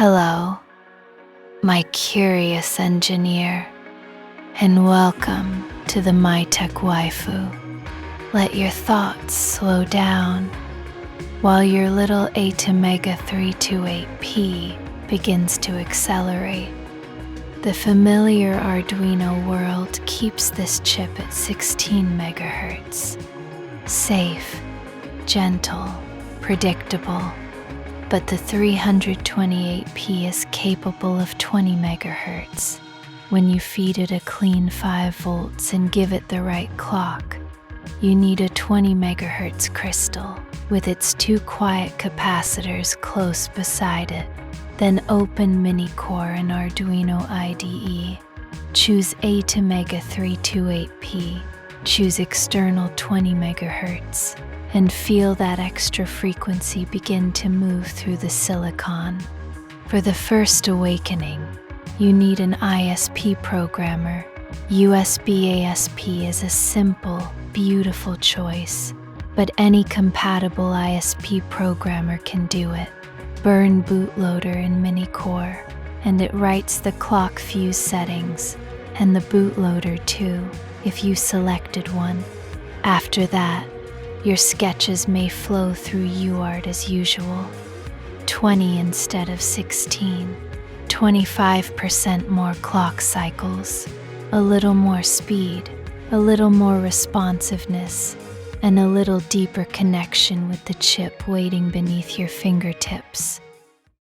Hello, my curious engineer, and welcome to the MyTechWaifu. Let your thoughts slow down while your little ATmega328P begins to accelerate. The familiar Arduino world keeps this chip at 16 MHz. Safe, gentle, predictable. But the 328P is capable of 20 MHz. When you feed it a clean 5 volts and give it the right clock, you need a 20 MHz crystal with its 2 quiet capacitors close beside it. Then open MiniCore and Arduino IDE. Choose ATmega328P. Choose external 20 MHz. And feel that extra frequency begin to move through the silicon. For the first awakening, you need an ISP programmer. USBasp is a simple, beautiful choice, but any compatible ISP programmer can do it. Burn Bootloader in MiniCore, and it writes the clock fuse settings, and the bootloader too, if you selected one. After that, your sketches may flow through UART as usual. 20 instead of 16. 25% more clock cycles. A little more speed. A little more responsiveness. And a little deeper connection with the chip waiting beneath your fingertips.